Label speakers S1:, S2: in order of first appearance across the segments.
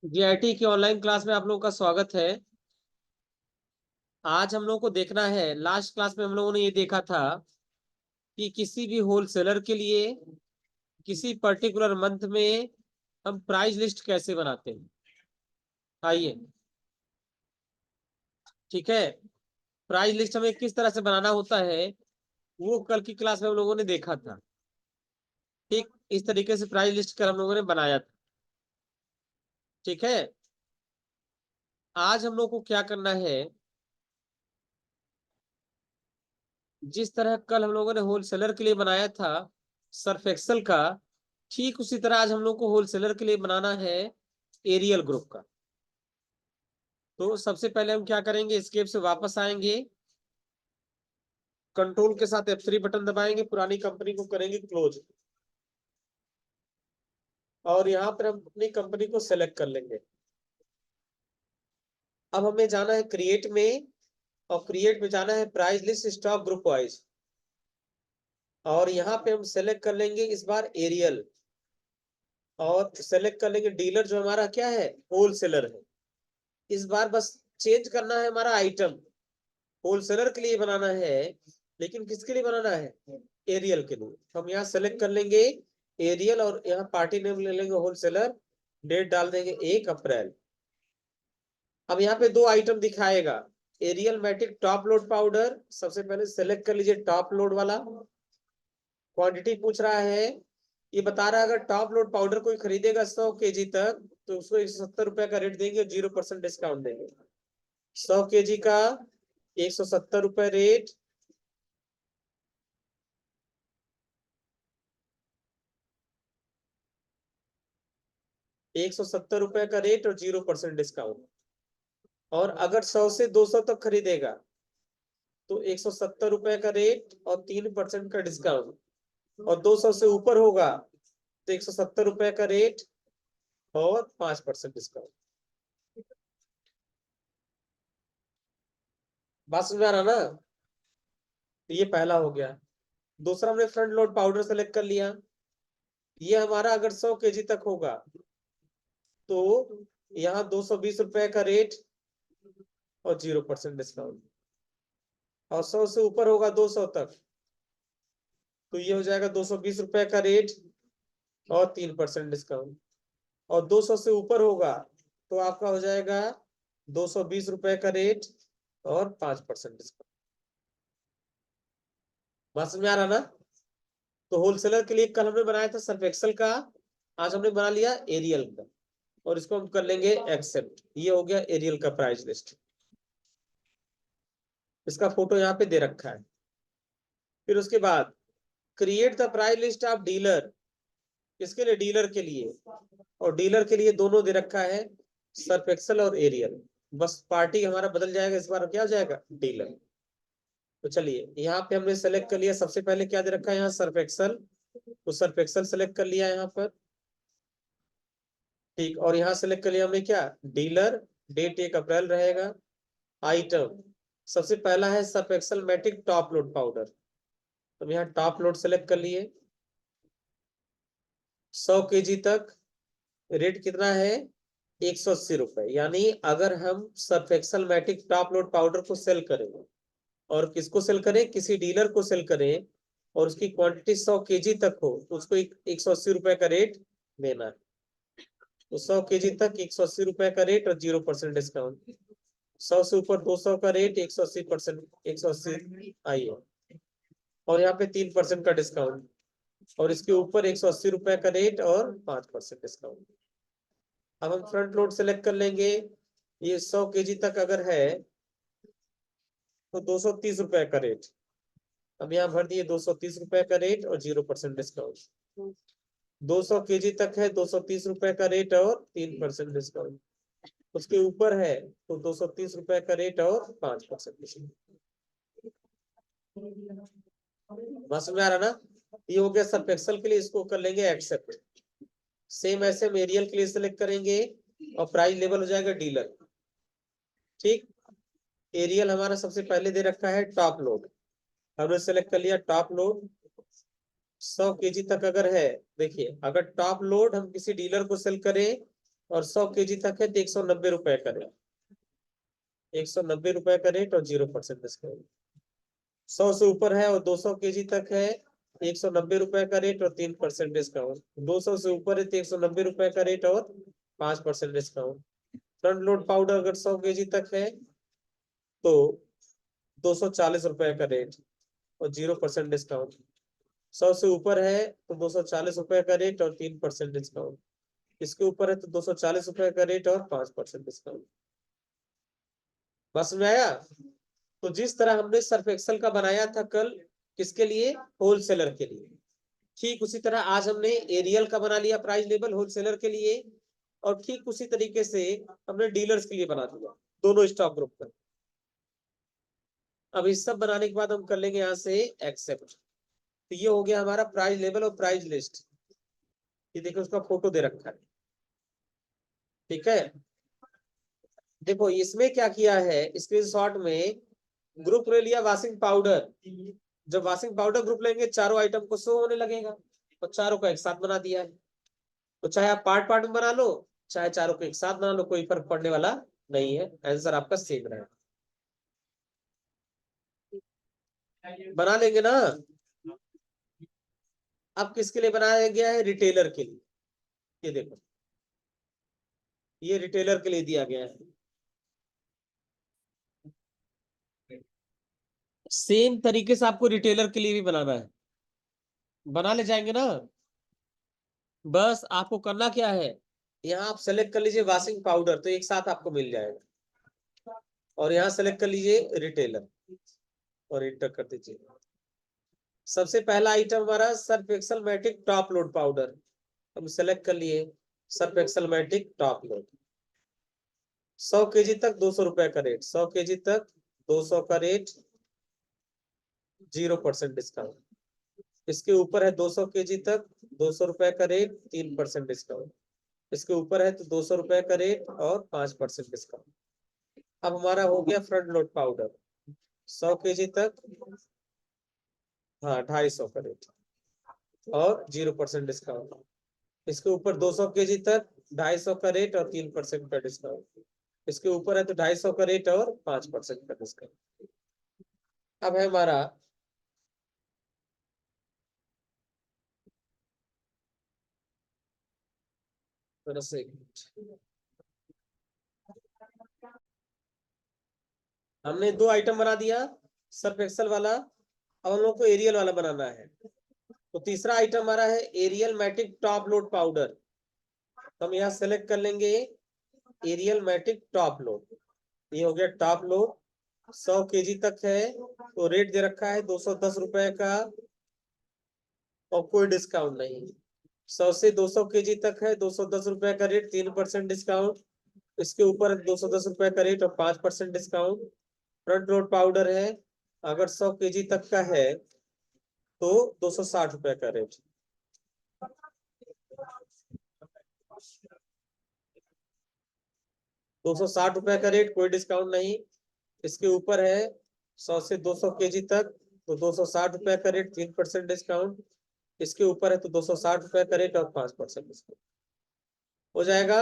S1: GIT की online class में आप लोगों का स्वागत है। आज हम लोगों को देखना है, लास्ट क्लास में हम लोगों ने ये देखा था कि किसी भी होलसेलर के लिए किसी पर्टिकुलर मंथ में हम प्राइस लिस्ट कैसे बनाते हैं। आइए, ठीक है। प्राइस लिस्ट हमें किस तरह से बनाना होता है वो कल की क्लास में हम लोगों ने देखा था। ठीक इस तरीके से प्राइस लिस्ट कर हम लोगों ने बनाया था। ठीक है, आज हम लोग को क्या करना है, जिस तरह कल हम लोगों ने होलसेलर के लिए बनाया था सर्फ एक्सेल का, ठीक उसी तरह आज हम लोग को होलसेलर के लिए बनाना है एरियल ग्रुप का। तो सबसे पहले हम क्या करेंगे, एस्केप से वापस आएंगे, कंट्रोल के साथ F3 बटन दबाएंगे, पुरानी कंपनी को करेंगे क्लोज और यहाँ पर हम अपनी कंपनी को सेलेक्ट कर लेंगे। अब हमें जाना है क्रिएट में, और क्रिएट में जाना है price list stock group wise, और यहाँ पे हम सेलेक्ट कर लेंगे इस बार एरियल, और सेलेक्ट कर लेंगे डीलर जो हमारा क्या है, होलसेलर है। इस बार बस चेंज करना है, हमारा आइटम होलसेलर के लिए बनाना है, लेकिन किसके लिए बनाना है, एरियल के लिए। तो हम यहाँ सेलेक्ट कर लेंगे एरियल और यहाँ पार्टी नेम ले लेंगे होलसेलर, डेट डाल देंगे 1 अप्रैल। अब यहाँ पे 2 आइटम दिखाएगा, Ariel Matic top load powder. सबसे पहले सेलेक्ट कर लीजिए टॉप लोड वाला, क्वांटिटी पूछ रहा है, ये बता रहा है अगर टॉप लोड पाउडर कोई खरीदेगा 100 kg तक तो उसको 170 रुपए का रेट देंगे, 0% डिस्काउंट देंगे। 100 kg का 170 रुपए रेट, 170 रुपए का रेट और 0% डिस्काउंट। और अगर 100 से 200 तक खरीदेगा तो 170 रुपए का रेट और 3% का डिस्काउंट, और 200 से ऊपर होगा तो 170 रुपए का रेट और 5% डिस्काउंट। बात समझ में आ रहा ना। तो ये पहला हो गया। दूसरा हमने फ्रंट लोड पाउडर सेलेक्ट कर लिया, ये हमारा अगर 100 kg तक होगा तो यहाँ 220 रुपए का रेट और 0% डिस्काउंट, और 100 से ऊपर होगा 200 तक तो ये हो जाएगा 220 रुपए का रेट और 3% डिस्काउंट, और 200 से ऊपर होगा तो आपका हो जाएगा 220 रुपए का रेट और 5% डिस्काउंट। बात समझ में आ रहा ना। तो होलसेलर के लिए कल हमने बनाया था सर्फ एक्सेल का, आज हमने बना लिया एरियल का, और इसको हम कर लेंगे एक्सेप्ट। ये हो गया एरियल का प्राइस लिस्ट, इसका फोटो यहाँ पे दे रखा है। फिर उसके बाद create the price list of dealer, किसके लिए, डीलर के लिए, और डीलर के लिए दोनों दे रखा है, सर्फ एक्सेल और एरियल। बस पार्टी हमारा बदल जाएगा, इस बार क्या हो जाएगा, डीलर। तो चलिए यहाँ पे हमने सेलेक्ट कर लिया, सबसे पहले क्या दे रखा है यहाँ, सर्फ एक्सेल, तो सर्फ एक्सेल सेलेक्ट कर लिया यहाँ पर। ठीक, और यहाँ सेलेक्ट कर लिया हमने क्या, डीलर, डेट 1 अप्रैल रहेगा। आइटम सबसे पहला है Surf Excel Matic top load powder, तो यहाँ टॉप लोड सेलेक्ट कर लिए। 100 kg तक रेट कितना है, 180 रुपए। यानी अगर हम Surf Excel Matic top load powder को सेल करें, और किसको सेल करें, किसी डीलर को सेल करें, और उसकी क्वांटिटी 100 kg तक हो तो उसको 180 रुपए का रेट देना है। तो 100 kg तक 180 रुपए का रेट और 0% डिस्काउंट। 100 से ऊपर 200 का रेट 180%, 180 आइए, और यहाँ पे 3% का डिस्काउंट, और इसके ऊपर 180 रुपए का रेट और 5% डिस्काउंट। अब हम फ्रंट लोड सेलेक्ट कर लेंगे, ये 100 kg तक अगर है तो 230 रुपए का रेट। अब यहाँ भर दिए 230 रुपए का रेट और 0% डिस्काउंट। 200 kg तक है 230 रुपए का रेट और 3% डिस्काउंट, उसके ऊपर है तो 230 रुपए का रेट और 5% डिस्काउंट। बात समझ में आ रहा ना। ये हो गया सर्फ एक्सेल के लिए, इसको कर लेंगे एक्सेप्ट। सेम ऐसे हम एरियल के लिए सेलेक्ट करेंगे, और प्राइस लेवल हो जाएगा डीलर। ठीक, एरियल हमारा सबसे पहले दे रखा है टॉप लोड, हमने सेलेक्ट कर लिया टॉप लोड। 100 kg तक अगर है, देखिए अगर टॉप लोड हम किसी डीलर को सेल करें और 100 kg तक है तो 190 रुपए का रेट, 190 रुपए का रेट और 0% डिस्काउंट। 100 से ऊपर है और 200 kg तक है, 190 रुपए का रेट और 3% डिस्काउंट। 200 से ऊपर है तो 190 रुपए का रेट और 5% डिस्काउंट। फ्रंट लोड पाउडर अगर 100 kg तक है तो 240 रुपए का रेट और 0% डिस्काउंट। 100 से ऊपर है तो 240 रुपए का रेट और 3% डिस्काउंट। इसके ऊपर है तो 240 रुपए का रेट और 5% डिस्काउंट। बस में आया। तो जिस तरह हमने सर्फ एक्सल का बनाया था कल, किसके लिए, होलसेलर के लिए, ठीक उसी तरह आज हमने एरियल का बना लिया प्राइस लेवल होलसेलर के लिए, और ठीक उसी तरीके से हमने डीलर्स के लिए बना दिया, दोनों स्टॉक ग्रुप का। अब इस सब बनाने के बाद हम कर लेंगे यहाँ से एक्सेप्ट। तो ये हो गया हमारा प्राइस लेवल और प्राइस लिस्ट। ये देखो उसका फोटो दे रखा है, ठीक है। देखो इसमें क्या किया है, स्क्रीनशॉट में ग्रुप ले लिया वॉशिंग पाउडर। जब वॉशिंग पाउडर ग्रुप लेंगे चारों आइटम को शो होने लगेगा, और चारों को एक साथ बना दिया है। तो चाहे आप पार्ट पार्ट में बना लो, चाहे चारों को एक साथ बना लो, कोई फर्क पड़ने वाला नहीं है, आंसर आपका सेम रहेगा। बना लेंगे ना। अब किसके लिए बनाया गया है, रिटेलर के लिए। ये देखो, ये रिटेलर के लिए दिया गया है। सेम तरीके से आपको रिटेलर के लिए भी बनाना है, बना ले जाएंगे ना। बस आपको करना क्या है, यहाँ आप सेलेक्ट कर लीजिए वॉशिंग पाउडर, तो एक साथ आपको मिल जाएगा। और यहाँ सेलेक्ट कर लीजिए रिटेलर और इंटर कर दीजिए। सबसे पहला आइटम हमारा Surf Excel Matic top load powder, हम सेलेक्ट कर लिए Surf Excel Matic top load. 100 kg तक 200 रुपए का रेट, 100 kg तक 200 का रेट, 0% डिस्काउंट। इसके ऊपर है 200 kg तक 200 रुपए का रेट, 3% डिस्काउंट। इसके ऊपर है तो 200 रुपए का रेट और 5% डिस्काउंट। अब हमारा हो गया फ्रंट लोड पाउडर 100 kg तक, हाँ 250 का रेट और 0% डिस्काउंट। इसके ऊपर 200 kg तक 250 का रेट और 3% का डिस्काउंट। इसके ऊपर है तो 250 का रेट और 5% का डिस्काउंट। अब है हमारा से हमने दो आइटम बना दिया, सर्फ एक्सल वाला। अब हम लोग को एरियल वाला बनाना है। तो तीसरा आइटम हमारा है Ariel Matic top load powder. तो हम यहाँ सेलेक्ट कर लेंगे एरियल मैटिक टॉप लोड। ये हो गया टॉप लोड, 100 kg तक है तो रेट दे रखा है 210 रुपए का और कोई डिस्काउंट नहीं। 100 से 200 kg तक है 210 रुपए का रेट, 3% डिस्काउंट। इसके ऊपर 210 रुपए का रेट और 5% डिस्काउंट। फ्रंट लोड पाउडर है, अगर 100 kg तक का है तो 260 रुपए का रेट। 260 रुपए का रेट, कोई डिस्काउंट नहीं। इसके ऊपर है 100 से 200 kg तक तो 260 रुपए का रेट, 3% डिस्काउंट। इसके ऊपर है तो 260 रुपए का रेट और 5% डिस्काउंट हो जाएगा।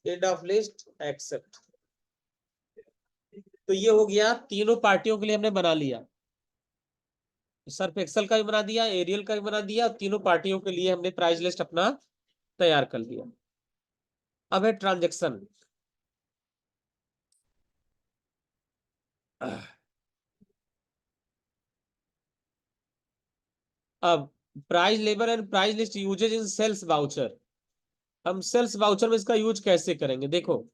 S1: And of list except. तो ये हो गया, तीनों पार्टियों के लिए हमने बना लिया, सर्फ एक्सल का भी बना दिया, एरियल का भी बना दिया, तीनों पार्टियों के लिए हमने प्राइस लिस्ट अपना तैयार कर लिया। अब है ट्रांजेक्शन। अब प्राइस लेबर and price list usages in sales voucher. हम सेल्स वाउचर में इसका यूज कैसे करेंगे, देखो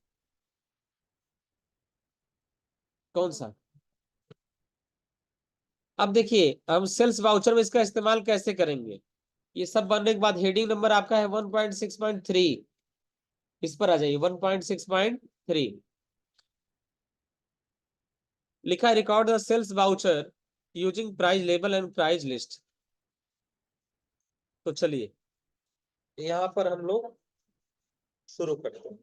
S1: कौन सा। अब देखिए हम सेल्स वाउचर में इसका इस्तेमाल कैसे करेंगे। ये सब बनने के बाद हेडिंग नंबर आपका है 1.6.3, इस पर आ जाइए 1.6.3। लिखा है record the sales voucher using price लेबल एंड प्राइस लिस्ट। तो चलिए यहाँ पर हम लोग शुरू करते हैं।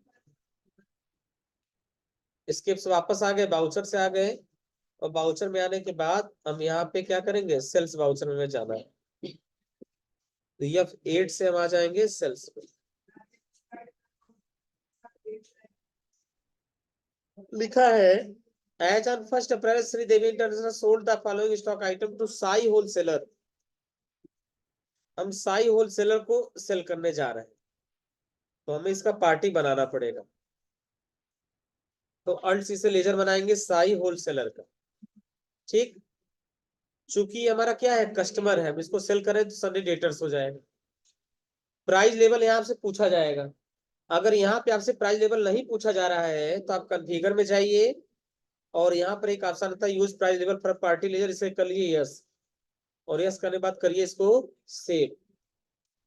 S1: स्किप्स वापस आ गए, बाउचर से आ गए, और बाउचर में आने के बाद हम यहाँ पे क्या करेंगे, सेल्स बाउचर में जाना है। तो F8 से हम आ जाएंगे सेल्स पे। लिखा है as on 1 April Sridevi international sold the following stock item to Sai wholesaler. हम साई होलसेलर को सेल करने जा रहे हैं, तो हमें इसका पार्टी बनाना पड़ेगा। तो अल्ट सी से लेजर बनाएंगे साई होलसेलर का। ठीक, चूंकि हमारा क्या है, कस्टमर है, हम इसको सेल करें तो सनी डेटर्स हो जाएगा। प्राइस लेवल यहाँ से पूछा जाएगा। अगर यहाँ पे आपसे प्राइस लेवल नहीं पूछा जा रहा है तो आप कॉन्फ़िगर में जाइए और यहाँ पर एक ऑप्शन आता है use price level for party laser, इसे कर लीजिए यस, और यस करने बाद करिए इसको सेव,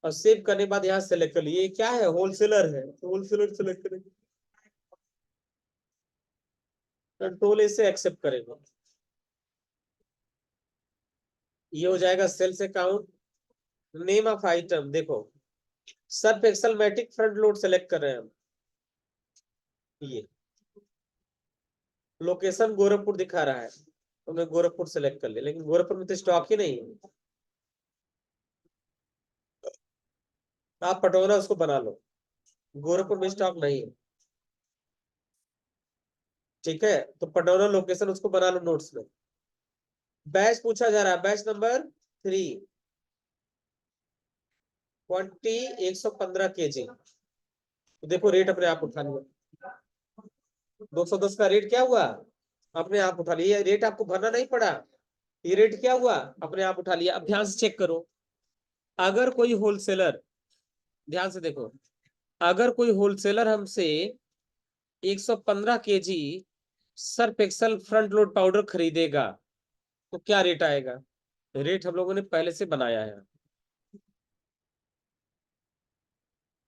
S1: और सेव करने बाद यहाँ सेलेक्ट कर लिए क्या है, होलसेलर है, तो होलसेलर सेलेक्ट करेंगे, कंट्रोल ए से एक्सेप्ट करेंगे, ये हो जाएगा sales account. Name of item देखो, Surf Excel मैटिक front load select कर रहे हैं हम, ये लोकेशन गोरखपुर दिखा रहा है तो मैं गोरखपुर सेलेक्ट कर ले, लेकिन गोरखपुर में तो स्टॉक ही नहीं है। आप पटौरा उसको बना लो, गोरखपुर में स्टॉक नहीं है। ठीक है, तो पटौरा लोकेशन उसको बना लो नोट्स में। बैच पूछा जा रहा है, बैच नंबर 3, क्वांटिटी 115 kg। तो देखो रेट अपने आप उठा लिया, 210 का रेट क्या हुआ, अपने आप उठा लिया, ये रेट आपको भरना नहीं पड़ा, ये रेट क्या हुआ, अपने आप उठा लिया। अब ध्यान से चेक करो, अगर कोई होलसेलर, ध्यान से देखो, अगर कोई होलसेलर हमसे 115 kg Surf Excel front load powder खरीदेगा तो क्या रेट आएगा, रेट हम लोगों ने पहले से बनाया है।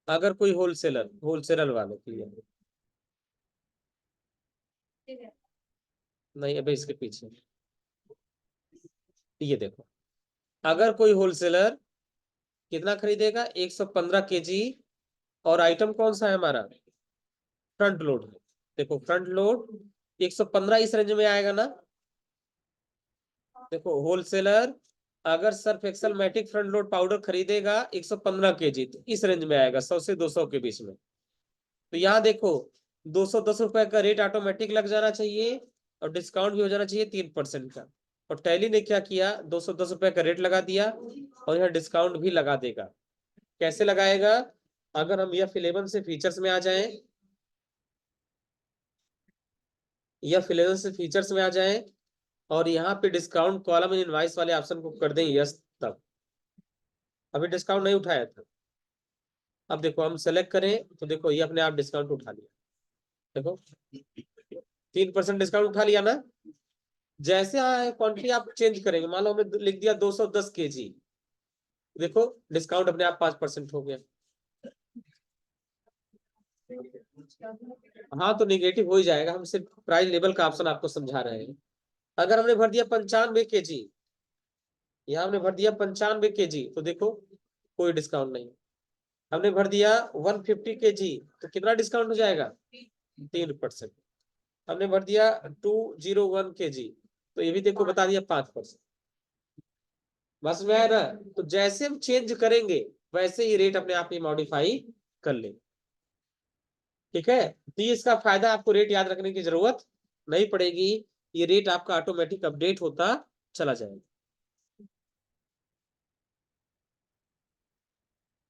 S1: अगर कोई होलसेलर, होलसेलर वाले के लिए नहीं, अबे इसके पीछे ये देखो, अगर कोई होलसेलर कितना खरीदेगा, 115 kg, और आइटम कौन सा है हमारा, फ्रंट लोड है। देखो फ्रंट लोड 115 इस रेंज में आएगा ना। देखो होलसेलर अगर Surf Excel मैटिक front load powder खरीदेगा 115 kg, तो इस रेंज में आएगा, 100 से 200 के बीच में। तो यहाँ देखो 210 रुपए का रेट ऑटोमेटिक लग जाना चाहिए, और डिस्काउंट भी हो जाना चाहिए 3% का। और टैली ने क्या किया, 210 रुपए का रेट लगा दिया, और यहाँ डिस्काउंट भी लगा देगा। कैसे लगाएगा, अगर हम F11 से फीचर्स में आ जाएं, F11 से फीचर्स में आ जाएं, और यहाँ पे डिस्काउंट कॉलम इन इनवाइस वाले ऑप्शन को कर दें यस, तब अभी डिस्काउंट नहीं उठाया था। अब देखो हम सेलेक्ट करें तो देखो ये अपने आप डिस्काउंट उठा लिया, देखो 3% डिस्काउंट उठा लिया ना। जैसे क्वांटिटी आप चेंज करेंगे, मान लो हमने लिख दिया 210 kg, देखो डिस्काउंट अपने आप 5% हो गया। हाँ तो निगेटिव हो ही जाएगा, हम सिर्फ प्राइस लेवल का ऑप्शन आपको समझा रहे हैं। अगर हमने भर दिया 95 kg, यहाँ हमने भर दिया 95 kg, तो देखो कोई डिस्काउंट नहीं। हमने भर दिया 150 kg, तो कितना डिस्काउंट हो जाएगा, 3%। हमने भर दिया 201 kg, तो ये भी देखो बता दिया 5%। बस में है ना। तो जैसे हम चेंज करेंगे वैसे ही रेट अपने आप ही मॉडिफाई कर ले। ठीक है, तो ये इसका फायदा, आपको रेट याद रखने की जरूरत नहीं पड़ेगी, ये रेट आपका ऑटोमेटिक अपडेट होता चला जाएगा।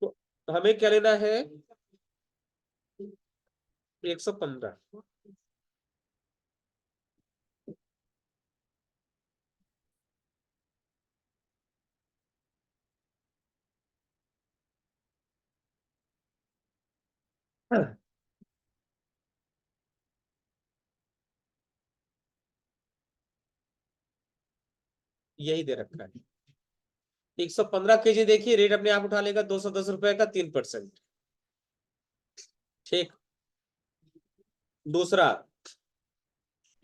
S1: तो हमें क्या लेना है, 115। यही दे रखा है 115 kg, देखिए रेट अपने आप उठा लेगा 210 रुपए का, 3%। ठीक, दूसरा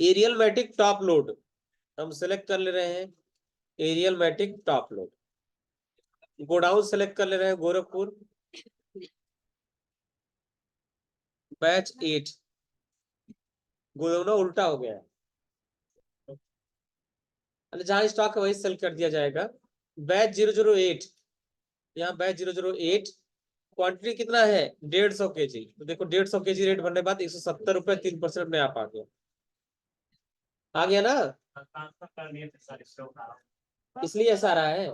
S1: एरियल मैटिक टॉप लोड, हम सेलेक्ट कर ले रहे हैं Ariel Matic top load, godown select कर ले रहे हैं गोरखपुर, बैच 8, गोदाम उल्टा हो गया है, जहां स्टॉक है वही सेल कर दिया जाएगा। बैच 008, यहाँ बैच 008, क्वांटिटी कितना है, 150 kg, तो देखो 150 kg रेट भरने के बाद 170 रुपए, 3% अपने आप आ गया। आ गया ना, इसलिए ऐसा आ रहा है।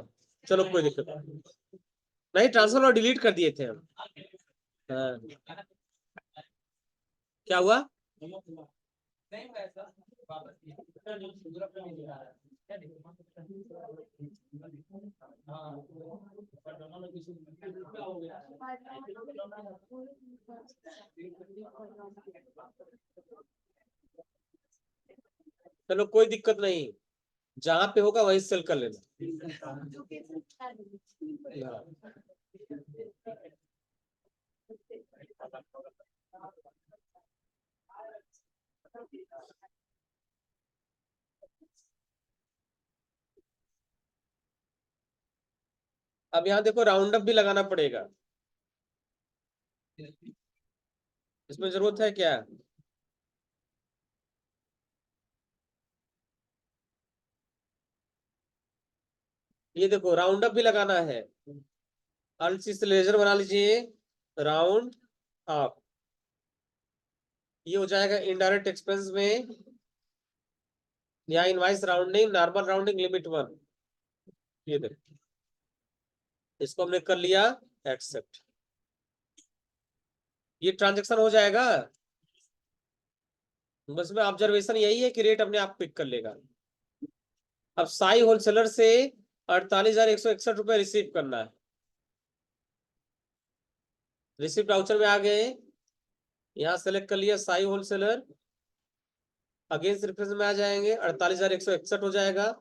S1: चलो कोई दिक्कत नहीं। नहीं, ट्रांसफर और डिलीट कर दिए थे हम। हाँ। क्या हुआ? चलो कोई दिक्कत नहीं, जहां पे होगा वही सेल कर लेना। अब यहाँ देखो, राउंड अप भी लगाना पड़ेगा, इसमें जरूरत है क्या? ये देखो, राउंड अप भी लगाना है। से लेजर बना लीजिए, राउंड अप। ये हो जाएगा इनडायरेक्ट एक्सपेंस में, यहाँ invoice rounding, normal rounding, limit 1। ये देखो, इसको हमने कर लिया एक्सेप्ट। ये ट्रांजेक्शन हो जाएगा। बस में ऑब्जर्वेशन यही है कि रेट अपने आप पिक कर लेगा। अब साई होलसेलर से 48,161 रुपए रिसीव करना है। रिसिप्ट वाउचर में आ गए, यहाँ सेलेक्ट कर लिया साई होलसेलर, अगेंस्ट रेफरेंस में आ जाएंगे, 48,161 हो जाएगा।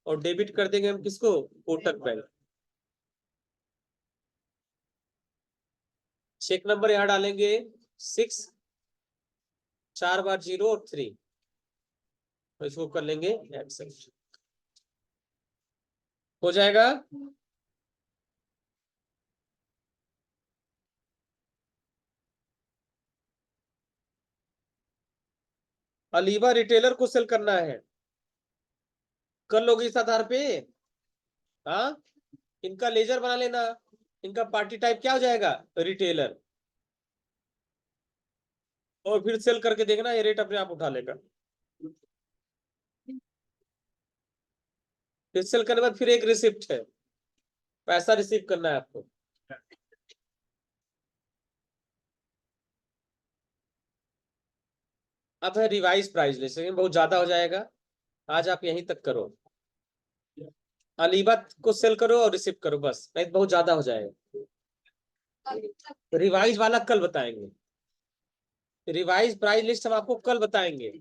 S1: और डेबिट कर देंगे हम किसको? कोटक बैंक। चेक नंबर यहाँ डालेंगे 6, 4 बार 0 और 3, तो इसको कर लेंगे एक्सेप्ट। हो जाएगा। अलीबा रिटेलर को सेल करना है, कर लोगे इस आधार पे। हाँ, इनका लेजर बना लेना, इनका पार्टी टाइप क्या हो जाएगा? रिटेलर। और फिर सेल करके देखना, ये रेट अपने आप उठा लेगा। फिर सेल करने के बाद फिर एक रिसिप्ट है, पैसा रिसीव करना है आपको। अब है रिवाइज प्राइस लिस्ट, लेकिन बहुत ज्यादा हो जाएगा, आज आप यहीं तक करो। अलीबा को सेल करो और रिसिप्ट करो बस, नहीं तो बहुत ज्यादा हो जाएगा। रिवाइज वाला कल बताएंगे, रिवाइज प्राइस लिस्ट हम आपको कल बताएंगे।